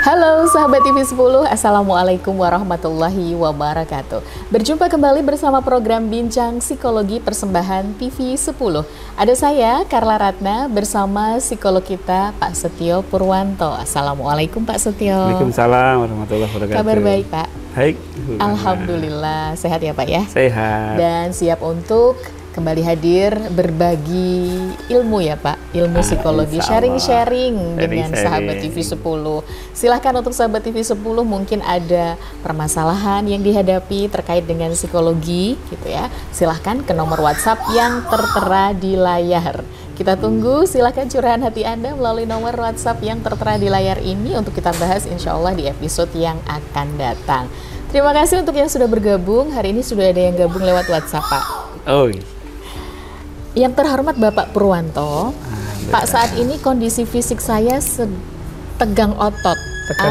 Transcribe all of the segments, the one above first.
Halo sahabat TV 10, Assalamualaikum warahmatullahi wabarakatuh. Berjumpa kembali bersama program Bincang Psikologi persembahan TV 10. Ada saya, Carla Ratna, bersama psikolog kita, Pak Setio Purwanto. Assalamualaikum Pak Setio. Waalaikumsalam warahmatullahi wabarakatuh. Kabar baik Pak? Baik. Alhamdulillah, sehat ya Pak ya? Sehat. Dan siap untuk kembali hadir berbagi ilmu ya Pak, ilmu psikologi, sharing-sharing dengan sahabat TV 10. Silahkan untuk sahabat TV 10 mungkin ada permasalahan yang dihadapi terkait dengan psikologi gitu ya. Silahkan ke nomor WhatsApp yang tertera di layar. Kita tunggu, silahkan curahan hati Anda melalui nomor WhatsApp yang tertera di layar ini untuk kita bahas insya Allah di episode yang akan datang. Terima kasih untuk yang sudah bergabung. Hari ini sudah ada yang gabung lewat WhatsApp Pak. Oh. Yang terhormat Bapak Purwanto, Pak, saat ini kondisi fisik saya tegang otot atau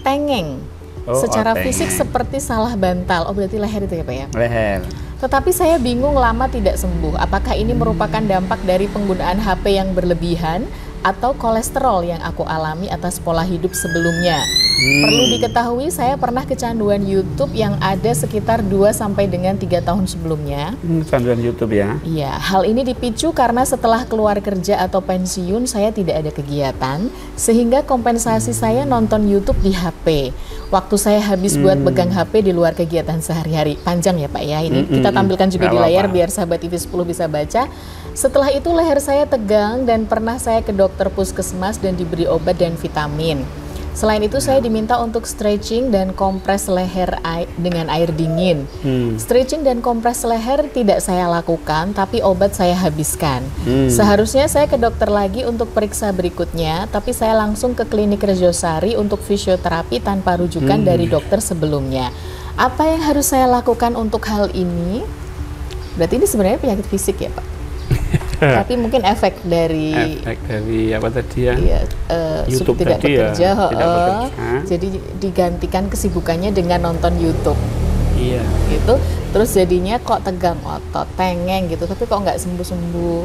tengeng. Secara fisik seperti salah bantal. Oh, berarti leher itu ya Pak ya? Leher. Tetapi saya bingung lama tidak sembuh. Apakah ini merupakan dampak dari penggunaan HP yang berlebihan atau kolesterol yang aku alami atas pola hidup sebelumnya? Perlu diketahui saya pernah kecanduan YouTube yang ada sekitar 2 sampai dengan 3 tahun sebelumnya. Kecanduan YouTube ya? Iya, hal ini dipicu karena setelah keluar kerja atau pensiun saya tidak ada kegiatan, sehingga kompensasi saya nonton YouTube di HP. Waktu saya habis buat pegang HP di luar kegiatan sehari-hari. Panjang ya Pak ya, ini kita tampilkan juga di layar biar sahabat TV 10 bisa baca. Setelah itu leher saya tegang dan pernah saya ke dokter puskesmas dan diberi obat dan vitamin. Selain itu saya diminta untuk stretching dan kompres leher dengan air dingin. Stretching dan kompres leher tidak saya lakukan, tapi obat saya habiskan. Seharusnya saya ke dokter lagi untuk periksa berikutnya, tapi saya langsung ke klinik Rejosari untuk fisioterapi tanpa rujukan dari dokter sebelumnya. Apa yang harus saya lakukan untuk hal ini? Berarti ini sebenarnya penyakit fisik ya Pak? Tapi mungkin efek dari apa tadi ya? Iya, YouTube tidak tadi bekerja, ya, tidak bekerja. Jadi digantikan kesibukannya dengan nonton YouTube. Iya. Gitu. Terus jadinya kok tegang otot, tengeng gitu, tapi kok nggak sembuh-sembuh.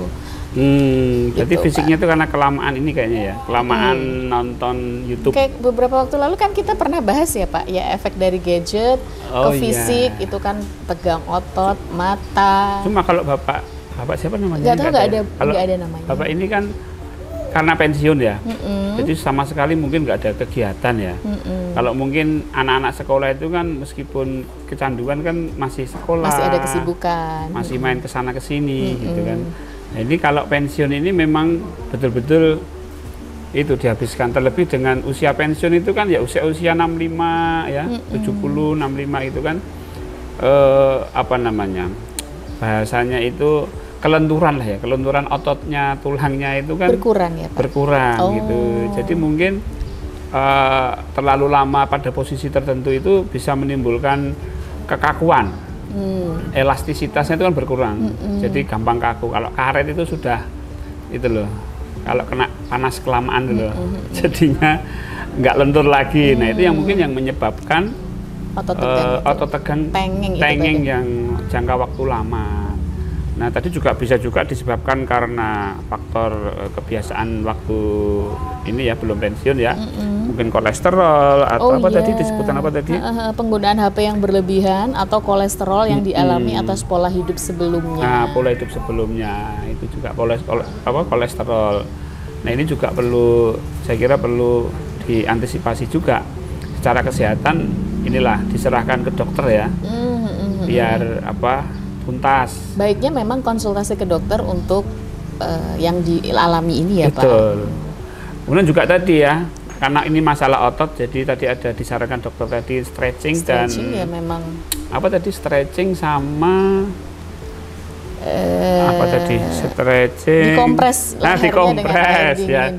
Jadi gitu, fisiknya itu karena kelamaan ini kayaknya ya, kelamaan nonton YouTube. Kayak beberapa waktu lalu kan kita pernah bahas ya Pak, ya efek dari gadget ke fisik itu kan tegang otot, mata. Cuma kalau Bapak siapa namanya? Nggak ada namanya. Bapak ini kan karena pensiun ya, jadi sama sekali mungkin nggak ada kegiatan ya. Kalau mungkin anak-anak sekolah itu kan meskipun kecanduan kan masih sekolah, masih ada kesibukan, masih main kesana kesini gitu kan. Nah, ini kalau pensiun ini memang betul-betul itu dihabiskan, terlebih dengan usia pensiun itu kan ya usia 65 ya, 70, 65 itu kan apa namanya? Bahasanya itu kelenturan lah ya, kelenturan ototnya, tulangnya itu kan berkurang ya Pak? Berkurang gitu. Jadi mungkin terlalu lama pada posisi tertentu itu bisa menimbulkan kekakuan. Elastisitasnya itu kan berkurang. Jadi gampang kaku. Kalau karet itu sudah itu loh. Kalau kena panas kelamaan gitu loh. Jadinya nggak lentur lagi. Nah, itu yang mungkin yang menyebabkan otot tegang tengeng yang jangka waktu lama. Nah, tadi bisa juga disebabkan karena faktor kebiasaan waktu ini ya, belum pensiun ya. Mungkin kolesterol atau tadi disebutkan apa tadi? Penggunaan HP yang berlebihan atau kolesterol yang dialami atas pola hidup sebelumnya. Nah, pola hidup sebelumnya itu juga kolesterol. Nah, ini juga saya kira perlu diantisipasi juga secara kesehatan. Inilah diserahkan ke dokter ya. Biar tuntas. Baiknya memang konsultasi ke dokter untuk yang dialami ini ya Pak. Betul. Kemudian juga tadi ya, karena ini masalah otot, jadi tadi ada disarankan dokter tadi stretching dan ya memang stretching sama stretching dikompres dikompres ya.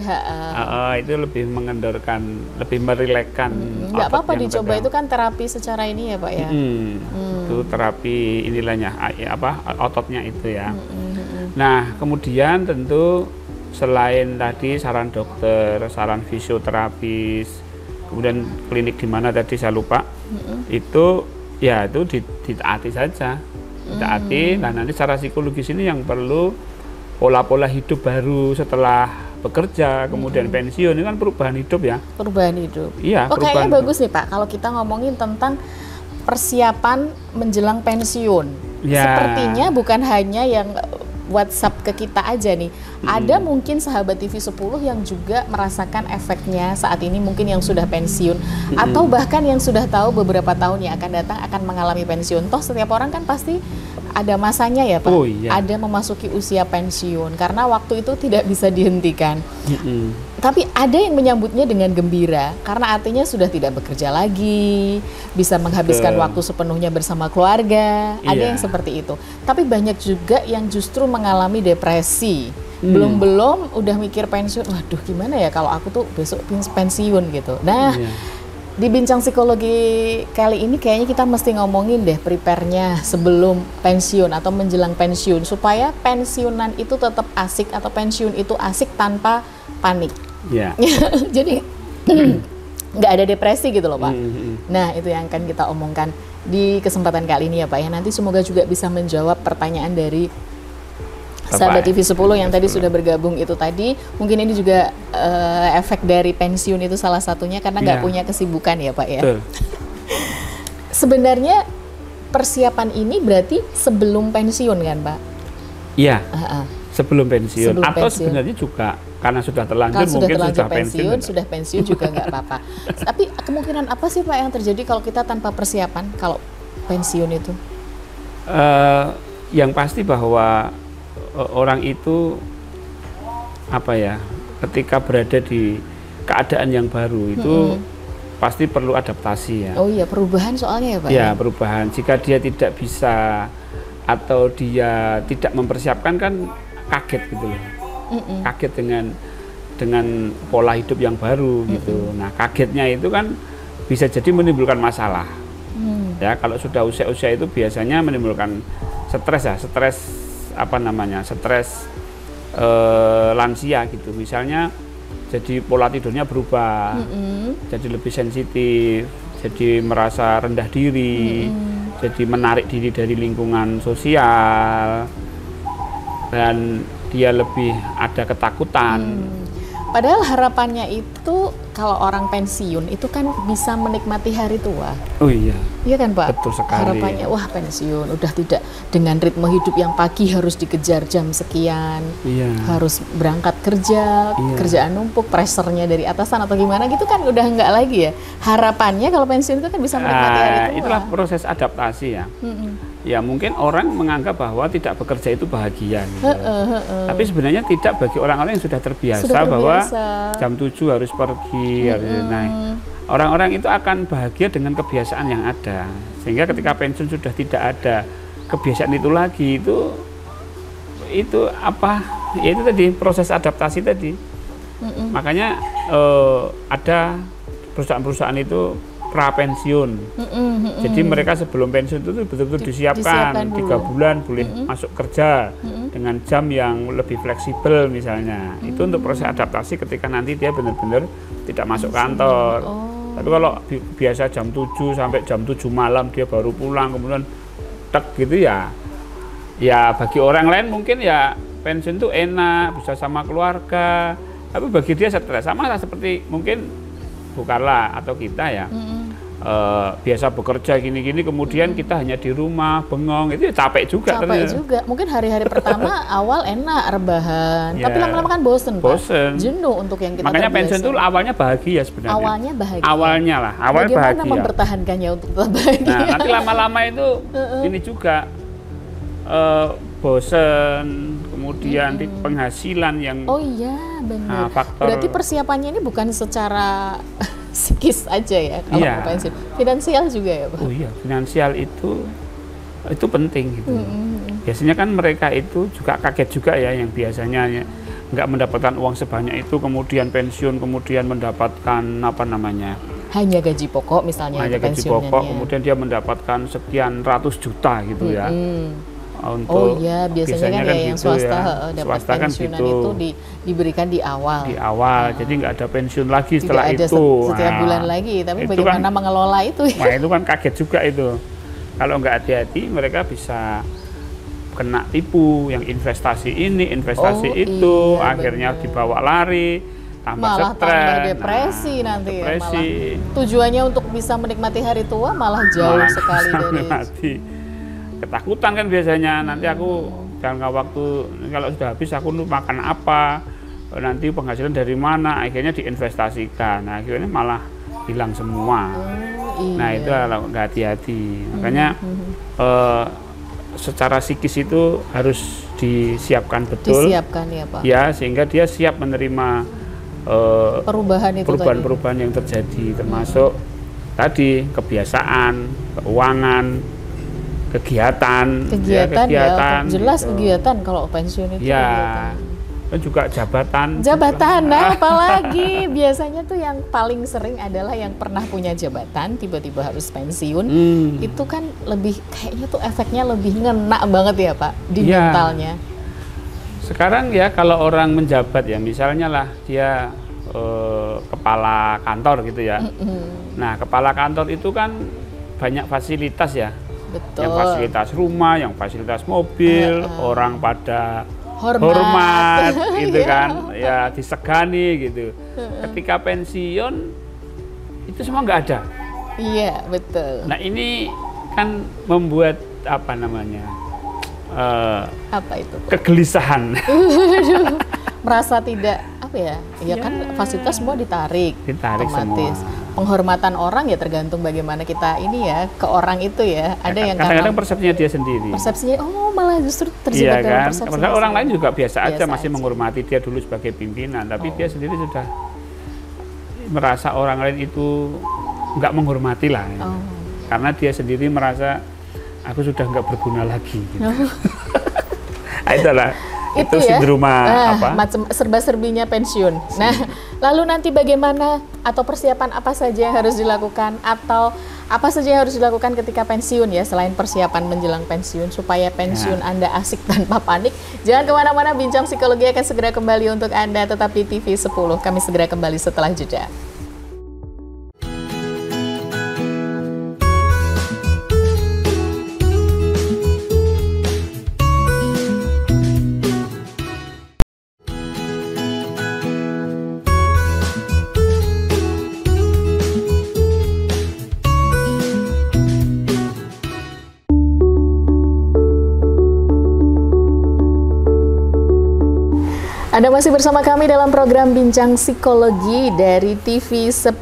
Itu lebih mengendorkan, lebih merilekkan. Nggak apa-apa dicoba, itu kan terapi secara ini ya Pak ya. Itu terapi inilahnya ototnya itu ya. Nah, kemudian tentu selain tadi saran dokter, saran fisioterapis, kemudian klinik di mana tadi saya lupa, itu ditaati saja. Nah, nanti secara psikologis ini yang perlu pola-pola hidup baru setelah bekerja, kemudian pensiun, ini kan perubahan hidup ya. Perubahan hidup. Iya, kayaknya bagus nih Pak, kalau kita ngomongin tentang persiapan menjelang pensiun. Ya. Sepertinya bukan hanya yang WhatsApp ke kita aja nih. Ada mungkin sahabat TV 10 yang juga merasakan efeknya saat ini, mungkin yang sudah pensiun atau bahkan yang sudah tahu beberapa tahun yang akan datang akan mengalami pensiun. Toh setiap orang kan pasti ada masanya ya Pak. Oh, iya. Ada memasuki usia pensiun karena waktu itu tidak bisa dihentikan. Tapi ada yang menyambutnya dengan gembira karena artinya sudah tidak bekerja lagi, bisa menghabiskan waktu sepenuhnya bersama keluarga. Ada yang seperti itu. Tapi banyak juga yang justru mengalami depresi. Belum udah mikir pensiun. Waduh, gimana ya kalau aku tuh besok pensiun gitu. Nah, di Bincang Psikologi kali ini kayaknya kita mesti ngomongin deh prepare-nya sebelum pensiun atau menjelang pensiun supaya pensiunan itu tetap asik atau pensiun itu asik tanpa panik. Jadi nggak ada depresi gitu loh Pak. Nah, itu yang akan kita omongkan di kesempatan kali ini ya Pak ya. Nanti semoga juga bisa menjawab pertanyaan dari sahabat TV 10 yang tadi sudah bergabung itu tadi. Mungkin ini juga efek dari pensiun itu salah satunya karena nggak punya kesibukan ya Pak ya. Sebenarnya persiapan ini berarti sebelum pensiun kan Pak? Iya, sebelum pensiun. Atau sebenarnya juga karena sudah terlanjur mungkin sudah pensiun. Sudah pensiun juga nggak apa-apa. Tapi kemungkinan apa sih Pak yang terjadi kalau kita tanpa persiapan kalau pensiun itu? Yang pasti bahwa orang itu ketika berada di keadaan yang baru itu pasti perlu adaptasi ya. Oh iya, perubahan soalnya ya Pak? Ya, perubahan. Jika dia tidak bisa atau dia tidak mempersiapkan kan kaget gitu loh. Kaget dengan pola hidup yang baru gitu. Nah, kagetnya itu kan bisa jadi menimbulkan masalah. Ya, kalau sudah usia-usia itu biasanya menimbulkan stres ya, stres lansia gitu. Misalnya jadi pola tidurnya berubah, jadi lebih sensitif, jadi merasa rendah diri, jadi menarik diri dari lingkungan sosial, dan dia lebih ada ketakutan. Padahal harapannya itu kalau orang pensiun itu kan bisa menikmati hari tua. Oh iya. Iya kan Pak? Betul sekali. Harapannya wah pensiun udah tidak dengan ritme hidup yang pagi harus dikejar jam sekian. Harus berangkat kerja, kerjaan numpuk, pressernya dari atasan atau gimana gitu kan udah enggak lagi ya. Harapannya kalau pensiun itu kan bisa menikmati hari tua. Itulah proses adaptasi ya. Ya mungkin orang menganggap bahwa tidak bekerja itu bahagia gitu. Tapi sebenarnya tidak bagi orang-orang yang sudah terbiasa bahwa jam 7 harus pergi, harus naik. Orang-orang itu akan bahagia dengan kebiasaan yang ada. Sehingga ketika pensiun sudah tidak ada kebiasaan itu lagi, itu apa? Ya itu tadi proses adaptasi tadi. Makanya ada perusahaan-perusahaan itu pra-pensiun. Jadi mereka sebelum pensiun itu betul-betul disiapkan 3 bulan boleh masuk kerja dengan jam yang lebih fleksibel misalnya. Itu untuk proses adaptasi ketika nanti dia benar-benar tidak masuk kantor. Tapi kalau biasa jam 7 sampai jam 7 malam dia baru pulang kemudian tek gitu ya. Ya bagi orang lain mungkin ya pensiun itu enak, bisa sama keluarga. Tapi bagi dia stres, sama lah seperti mungkin Bukarlah atau kita ya. Biasa bekerja gini-gini kemudian kita hanya di rumah bengong, itu ya capek juga. Juga mungkin hari-hari pertama awal enak rebahan, tapi lama-lama kan bosen. Jenuh untuk yang kita makanya pensiun itu awalnya bahagia sebenarnya. Awalnya bahagia. Awalnya lah, bagaimana bahagia mempertahankannya untuk tetap bahagia. Nah nanti lama-lama itu ini juga bosen, kemudian penghasilan yang benar. Berarti persiapannya ini bukan secara psikis aja ya kalau mau pensiun, finansial juga ya Pak? Oh iya, finansial itu penting gitu. Biasanya kan mereka itu juga kaget juga ya, yang biasanya nggak mendapatkan uang sebanyak itu kemudian pensiun, kemudian mendapatkan hanya gaji pokok misalnya, hanya gaji pokok, kemudian dia mendapatkan sekian ratus juta gitu ya. Untuk biasanya kan yang gitu swasta dapat pensiunan kan gitu. Itu diberikan di awal. Jadi nggak ada pensiun lagi setelah tidak itu. Ada setiap bulan lagi, tapi bagaimana mengelola itu? Nah itu kan kaget juga itu. Kalau nggak hati-hati mereka bisa kena tipu, yang investasi ini, investasi itu, iya, akhirnya bener. dibawa lari, tambah Malah stres, tambah depresi nanti depresi. ya, malah tujuannya untuk bisa menikmati hari tua malah jauh Malah sekali dari menikmati. Ketakutan kan biasanya, nanti aku jangka waktu kalau sudah habis aku makan apa, nanti penghasilan dari mana, akhirnya diinvestasikan, nah, akhirnya malah hilang semua. iya. Nah itu kalau nggak hati-hati, makanya secara psikis itu harus disiapkan betul, disiapkan ya Pak. ya, sehingga dia siap menerima Perubahan itu perubahan-perubahan yang terjadi, termasuk tadi kebiasaan, keuangan, kegiatan, kegiatan ya, jelas gitu. Kegiatan kalau pensiun itu Ya, kegiatan. dan juga jabatan. Nah apalagi biasanya tuh yang paling sering adalah yang pernah punya jabatan tiba-tiba harus pensiun. Itu kan lebih kayaknya tuh efeknya lebih ngena banget ya Pak di Ya. mentalnya. Sekarang ya kalau orang menjabat ya, misalnya lah dia kepala kantor gitu ya. Nah kepala kantor itu kan banyak fasilitas ya. Betul. Yang fasilitas rumah, yang fasilitas mobil, orang pada hormat gitu kan, ya disegani gitu. Ketika pensiun itu semua nggak ada. Iya betul. Nah ini kan membuat apa namanya Apa itu? kegelisahan. Merasa tidak apa ya? Ya kan fasilitas semua ditarik otomatis. Semua. Penghormatan orang ya tergantung bagaimana kita ini ya ke orang itu ya. Ada yang kadang-kadang persepsinya dia sendiri. persepsinya malah justru Iya terjebak dalam kan? persepsi. Padahal orang lain juga biasa aja, masih aja. menghormati dia dulu sebagai pimpinan, tapi dia sendiri sudah merasa orang lain itu nggak menghormati lah. Ya. Karena dia sendiri merasa aku sudah nggak berguna lagi. Gitu. Nah, itulah. Itu ya, sindroma apa? macam serba-serbinya pensiun. Nah, lalu nanti bagaimana atau persiapan apa saja yang harus dilakukan atau apa saja yang harus dilakukan ketika pensiun ya selain persiapan menjelang pensiun supaya pensiun Anda asik tanpa panik. Jangan kemana-mana, Bincang Psikologi akan segera kembali untuk Anda tetap di TV 10. Kami segera kembali setelah jeda. Anda masih bersama kami dalam program Bincang Psikologi dari TV 10.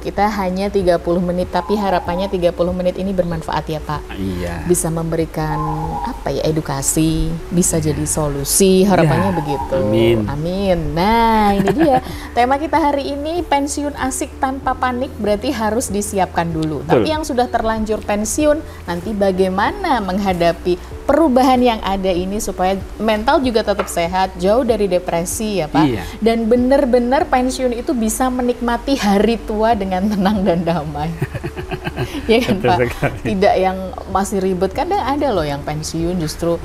Kita hanya 30 menit, tapi harapannya 30 menit ini bermanfaat ya Pak. Iya. Bisa memberikan apa ya, edukasi, bisa jadi solusi, harapannya begitu. Amin. Amin. Nah ini dia, tema kita hari ini pensiun asik tanpa panik berarti harus disiapkan dulu. Betul. Tapi yang sudah terlanjur pensiun, nanti bagaimana menghadapi perubahan yang ada ini supaya mental juga tetap sehat, jauh dari depresi ya Pak. Iya. Dan benar-benar pensiun itu bisa menikmati hari tua dengan tenang dan damai. Ya kan Betul Pak? sekali. Tidak yang masih ribet. Kadang ada loh yang pensiun justru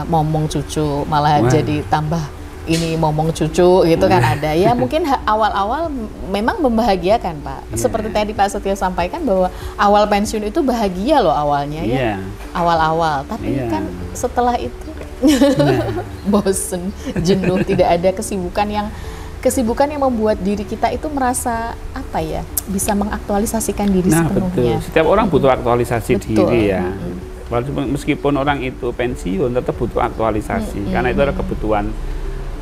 momong cucu, malah jadi tambah ini momong cucu gitu kan ada. Ya mungkin awal-awal memang membahagiakan Pak. Seperti tadi Pak Setio sampaikan bahwa awal pensiun itu bahagia loh awalnya ya. Awal-awal. Tapi kan setelah itu bosen, jenuh, tidak ada kesibukan yang membuat diri kita itu merasa apa ya, bisa mengaktualisasikan diri sepenuhnya. Betul. Setiap orang butuh aktualisasi diri ya. Meskipun orang itu pensiun tetap butuh aktualisasi karena itu adalah kebutuhan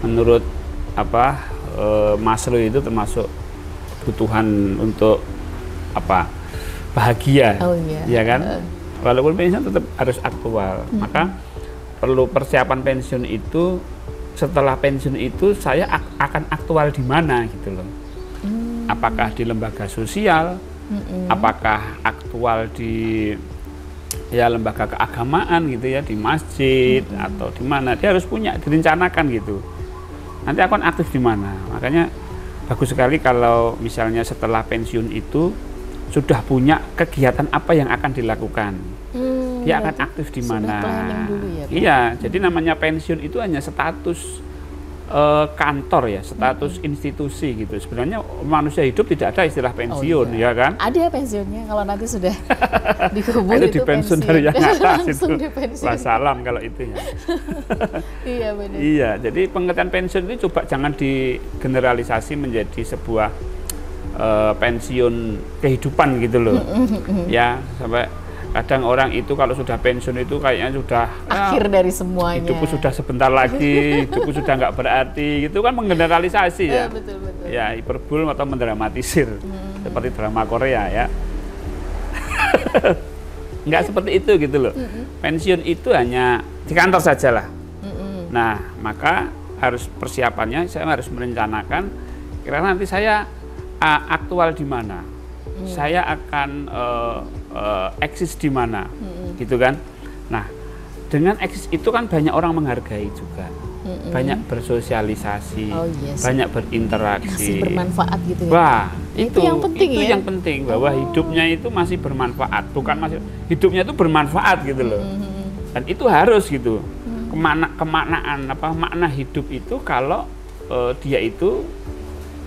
menurut Maslow itu termasuk kebutuhan untuk bahagia. Ya kan? Walaupun pensiun tetap harus aktual. Maka perlu persiapan pensiun itu. Setelah pensiun itu saya akan aktual di mana gitu loh. Apakah di lembaga sosial, apakah aktual di lembaga keagamaan gitu ya, di masjid atau di mana. Dia harus punya, direncanakan gitu. Nanti akan aktif di mana. Makanya bagus sekali kalau misalnya setelah pensiun itu sudah punya kegiatan apa yang akan dilakukan. Dia akan aktif di mana. Ya, iya, jadi namanya pensiun itu hanya status kantor ya, status institusi gitu. Sebenarnya manusia hidup tidak ada istilah pensiun, ya kan? Ada pensiunnya kalau nanti sudah dikubur itu dipensiun dari yang atas itu. Wassalam kalau itu ya. Iya benar. Iya, jadi pengertian pensiun itu coba jangan digeneralisasi menjadi sebuah pensiun kehidupan gitu loh. Ya, sampai kadang orang itu kalau sudah pensiun itu kayaknya sudah akhir dari semuanya. Hidupku sudah sebentar lagi, hidupku sudah nggak berarti. Gitu kan menggeneralisasi ya. Betul. Ya, hiperbol atau mendramatisir seperti drama Korea ya. Nggak seperti itu gitu loh. Pensiun itu hanya di kantor saja lah. Nah, maka harus persiapannya saya harus merencanakan kira nanti saya aktual di mana. Saya akan eksis di mana, gitu kan? Nah, dengan eksis itu kan banyak orang menghargai juga, banyak bersosialisasi, banyak berinteraksi, masih bermanfaat gitu ya. Wah, itu yang penting itu ya. yang penting bahwa hidupnya itu masih bermanfaat, bukan masih hidupnya itu bermanfaat gitu loh. Dan itu harus gitu. Kemaknaan makna hidup itu kalau dia itu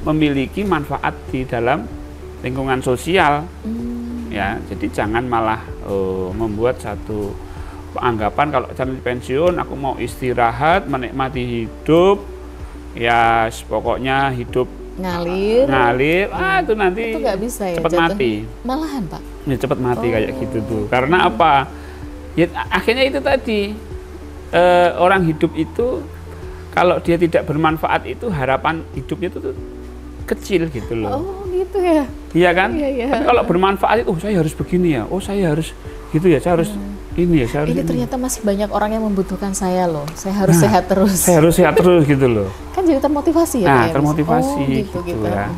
memiliki manfaat di dalam lingkungan sosial. Ya, jadi jangan malah membuat satu anggapan kalau jangan pensiun aku mau istirahat, menikmati hidup, ya pokoknya hidup ngalir, itu nanti itu nggak bisa ya, cepat mati. Malahan Pak. Ya, cepat mati kayak gitu tuh. Karena apa? Ya, akhirnya itu tadi orang hidup itu kalau dia tidak bermanfaat itu harapan hidupnya itu tuh kecil gitu loh. Oh gitu ya. Iya kan? Iya. Tapi kalau bermanfaat itu, saya harus begini ya, saya harus gitu ya, saya harus ini ya, saya harus ini ternyata masih banyak orang yang membutuhkan saya loh. Saya harus sehat terus. Saya harus sehat terus gitu loh. Kan jadi termotivasi ya. Nah, termotivasi gitu ya.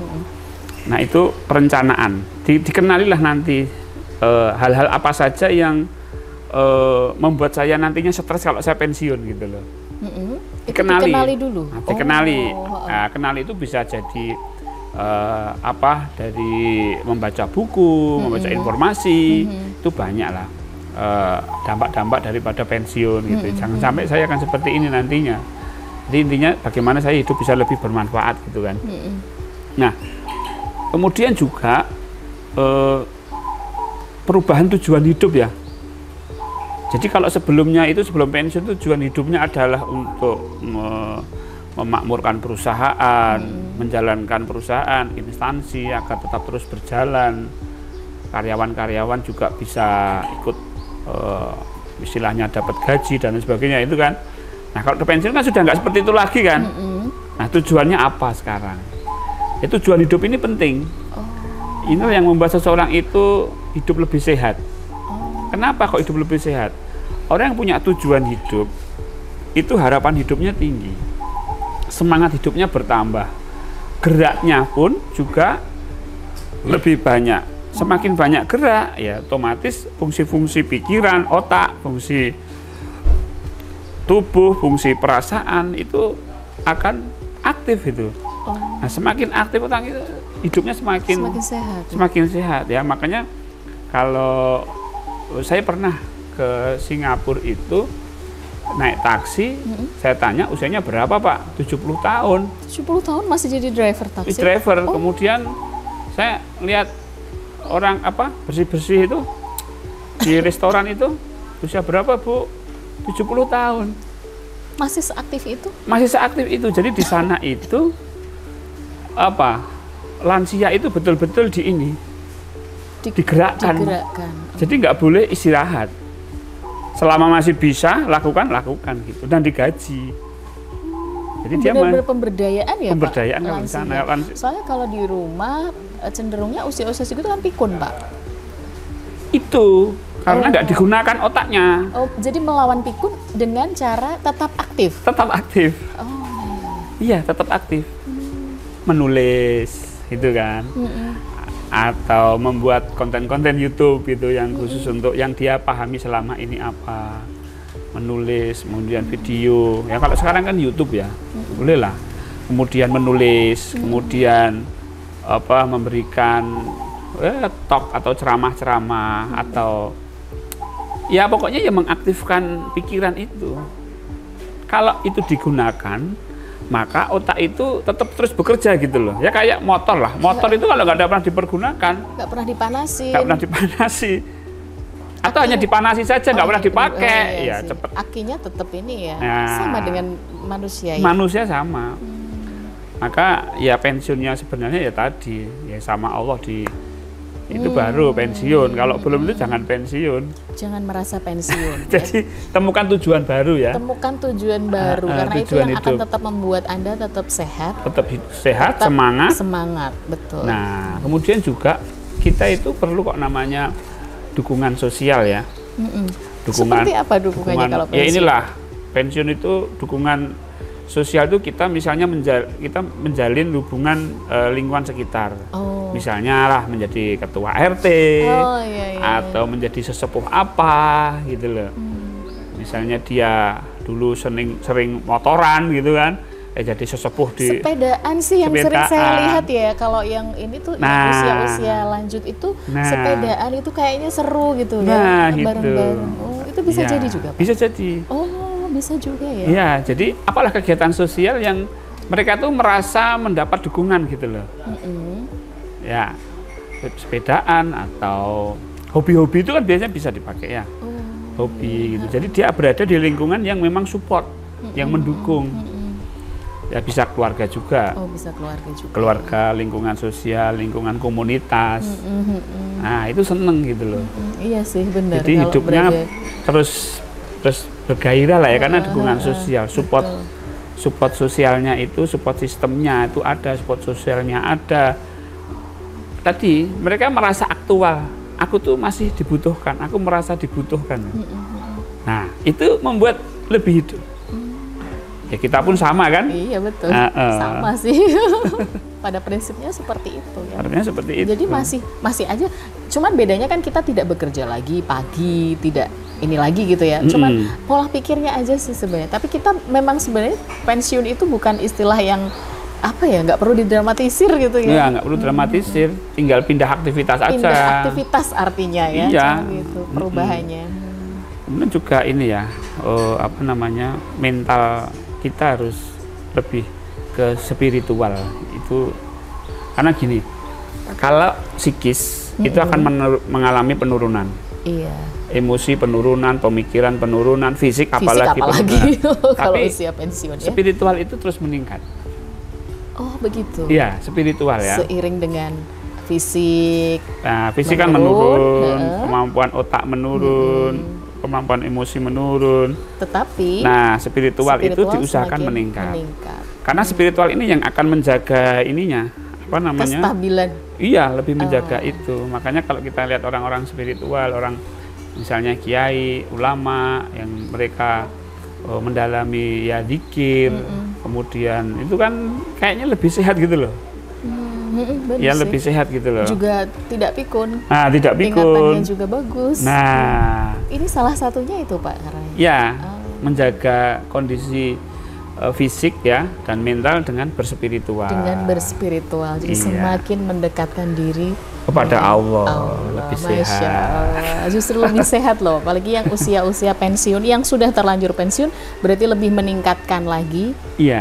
Nah, itu perencanaan. Dikenalilah nanti hal-hal apa saja yang membuat saya nantinya stres kalau saya pensiun gitu loh. Dikenali dulu. Nah, dikenali. Nah, kenali itu bisa jadi dari membaca buku, membaca informasi, itu banyak lah dampak-dampak daripada pensiun gitu. Jangan sampai saya akan seperti ini nantinya. Jadi intinya bagaimana saya hidup bisa lebih bermanfaat gitu kan. Nah, kemudian juga perubahan tujuan hidup ya. Jadi kalau sebelumnya itu sebelum pensiun tujuan hidupnya adalah untuk memakmurkan perusahaan, menjalankan perusahaan, instansi agar tetap terus berjalan, karyawan-karyawan juga bisa ikut istilahnya dapat gaji dan sebagainya itu kan. Nah kalau ke pensiun kan sudah nggak seperti itu lagi kan. Nah tujuannya apa sekarang? Tujuan hidup ini penting. Ini yang membuat seseorang itu hidup lebih sehat. Kenapa kok hidup lebih sehat? Orang yang punya tujuan hidup itu harapan hidupnya tinggi, semangat hidupnya bertambah, geraknya pun juga lebih banyak. Semakin banyak gerak, ya otomatis fungsi-fungsi pikiran, otak, fungsi tubuh, fungsi perasaan itu akan aktif itu. Nah, semakin aktif otak itu hidupnya semakin sehat. Semakin sehat ya. Makanya kalau saya pernah ke Singapura itu naik taksi, saya tanya usianya berapa Pak? 70 tahun. 70 tahun masih jadi driver taksi? Driver, kemudian saya lihat orang bersih-bersih itu di restoran itu, usia berapa Bu? 70 tahun. Masih seaktif itu? Masih seaktif itu, jadi di sana itu lansia itu betul-betul digerakkan. Jadi nggak boleh istirahat. Selama masih bisa lakukan gitu dan digaji. Jadi benar-benar pemberdayaan ya pemberdayaan Pak? Kalau di sana. Soalnya kalau di rumah cenderungnya usia-usia segitu kan pikun Pak. Itu karena nggak digunakan otaknya. Jadi melawan pikun dengan cara tetap aktif. Tetap aktif. Iya, tetap aktif. Menulis gitu kan. Atau membuat konten-konten YouTube gitu yang khusus untuk yang dia pahami selama ini apa, menulis, kemudian video ya. Kalau sekarang kan YouTube ya, boleh lah, kemudian menulis, kemudian memberikan talk atau ceramah-ceramah atau ya pokoknya ya mengaktifkan pikiran itu. Kalau itu digunakan maka otak itu tetap terus bekerja gitu loh. Ya kayak motor lah. Motor itu kalau nggak pernah dipergunakan, nggak pernah dipanasi. Nggak pernah dipanasi. Atau hanya dipanasi saja, nggak pernah dipakai. Iya, Ya cepet. Akinya tetap ini ya, Nah, sama dengan manusia ya. Manusia sama. Maka ya pensiunnya sebenarnya ya tadi, ya sama Allah itu baru pensiun. Kalau belum itu jangan pensiun. Jangan merasa pensiun. Jadi temukan tujuan baru ya. Temukan tujuan baru karena itu yang akan tetap membuat Anda tetap sehat. Tetap sehat, semangat. Semangat, betul. Nah, kemudian juga kita itu perlu kok namanya dukungan sosial ya. Dukungan. Seperti apa dukungannya kalau pensiun? Ya inilah pensiun itu dukungan sosial itu kita misalnya kita menjalin hubungan lingkungan sekitar. Misalnya lah menjadi ketua RT atau menjadi sesepuh apa gitu loh. Misalnya dia dulu sering motoran gitu kan, jadi sesepuh di sepedaan sih yang sering saya lihat ya. Kalau yang ini tuh usia-usia lanjut itu sepedaan itu kayaknya seru gitu ya, bareng-bareng. Itu bisa jadi juga, Pak? Bisa jadi. Bisa juga ya. Iya, jadi apalah kegiatan sosial yang mereka tuh merasa mendapat dukungan gitu loh. Ya, sepedaan atau hobi-hobi itu kan biasanya bisa dipakai ya. Hobi gitu. Jadi dia berada di lingkungan yang memang support, yang mendukung. Ya bisa keluarga juga. Bisa keluarga juga. Keluarga, lingkungan sosial, lingkungan komunitas. Nah, itu seneng gitu loh. Iya sih, benar. Jadi hidupnya terus bergairah lah ya, karena dukungan sosial, support sosialnya itu, support sistemnya itu ada, support sosialnya ada. Tadi mereka merasa aktual, aku tuh masih dibutuhkan, aku merasa dibutuhkan. Nah, itu membuat lebih hidup. Ya kita pun sama kan? Iya betul, sama sih. Pada prinsipnya seperti itu ya. Artinya seperti itu. Jadi masih aja, cuman bedanya kan kita tidak bekerja lagi pagi, tidak ini lagi gitu ya. Cuman pola pikirnya aja sih sebenarnya. Tapi kita memang sebenarnya pensiun itu bukan istilah yang apa ya, nggak perlu didramatisir gitu ya. Iya, nggak perlu dramatisir, tinggal pindah aktivitas aja. Pindah aktivitas artinya ya. Iya. Gitu, perubahannya. Kemudian juga ini ya, mental kita harus lebih ke spiritual. Itu karena gini, kalau psikis itu akan mengalami penurunan. Iya. Emosi penurunan, pemikiran penurunan, fisik apalagi penurunan. Kalau Tapi usia pensiun ya. Spiritual itu terus meningkat. Oh begitu. Iya, spiritual ya. Seiring dengan fisik. Nah, fisik kan menurun, kemampuan otak menurun, kemampuan emosi menurun. Tetapi spiritual itu diusahakan meningkat. Karena spiritual ini yang akan menjaga ininya, apa namanya? Kestabilan. Iya, lebih menjaga itu. Makanya kalau kita lihat orang-orang spiritual, orang misalnya kiai, ulama yang mereka mendalami ya zikir, kemudian itu kan kayaknya lebih sehat gitu loh. Ya lebih sehat gitu loh. Juga tidak pikun. Nah, tidak pikun. Ingatannya juga bagus. Nah, ini salah satunya itu Pak Karai. Ya, menjaga kondisi fisik ya dan mental dengan berspiritual. Dengan berspiritual, jadi semakin mendekatkan diri kepada Allah, lebih sehat. Allah. Justru lebih sehat loh, apalagi yang usia-usia pensiun, yang sudah terlanjur pensiun, berarti lebih meningkatkan lagi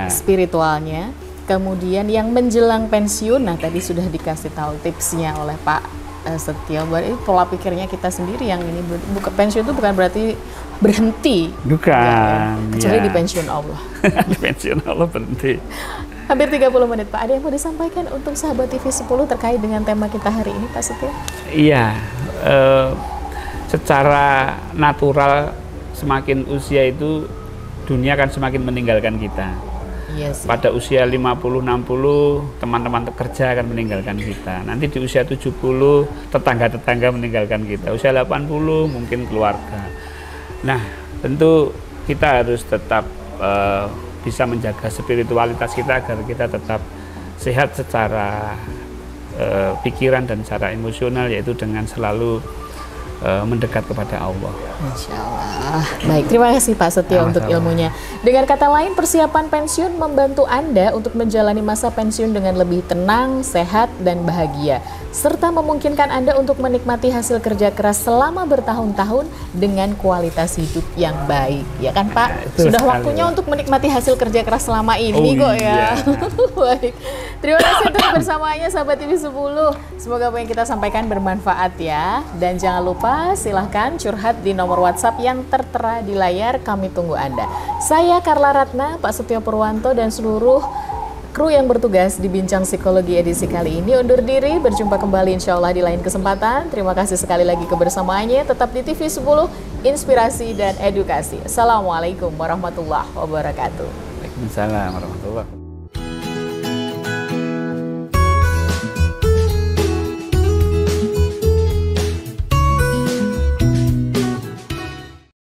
spiritualnya. Kemudian yang menjelang pensiun, nah tadi sudah dikasih tahu tipsnya oleh Pak Setio, berarti pola pikirnya kita sendiri yang ini, bukan pensiun itu bukan berarti berhenti. Bukan. Kecuali di pensiun Allah. Di pensiun Allah berhenti. Hampir 30 menit Pak, ada yang mau disampaikan untuk sahabat TV 10 terkait dengan tema kita hari ini Pak Setio? Iya, secara natural semakin usia itu dunia akan semakin meninggalkan kita. Yes. Pada usia 50-60 teman-teman kerja akan meninggalkan kita. Nanti di usia 70 tetangga-tetangga meninggalkan kita. Usia 80 mungkin keluarga. Nah, tentu kita harus tetap bisa menjaga spiritualitas kita agar kita tetap sehat secara pikiran dan secara emosional, yaitu dengan selalu mendekat kepada Allah. Masya Allah. Baik, terima kasih Pak Setio untuk ilmunya. Dengan kata lain, persiapan pensiun membantu Anda untuk menjalani masa pensiun dengan lebih tenang, sehat, dan bahagia. serta memungkinkan Anda untuk menikmati hasil kerja keras selama bertahun-tahun dengan kualitas hidup yang baik. Ya kan Pak? Betul Sudah sekali, waktunya Pak. untuk menikmati hasil kerja keras selama ini kok ya. Baik. Terima kasih untuk kebersamaannya sahabat TV 10. Semoga apa yang kita sampaikan bermanfaat ya. Dan jangan lupa silahkan curhat di nomor WhatsApp yang tertera di layar. Kami tunggu Anda. Saya Carla Ratna, Pak Setio Purwanto dan seluruh kru yang bertugas di Bincang Psikologi edisi kali ini undur diri. Berjumpa kembali insya Allah di lain kesempatan. Terima kasih sekali lagi kebersamaannya. Tetap di TV 10, inspirasi dan edukasi. Assalamualaikum warahmatullahi wabarakatuh. Waalaikumsalam warahmatullahi wabarakatuh.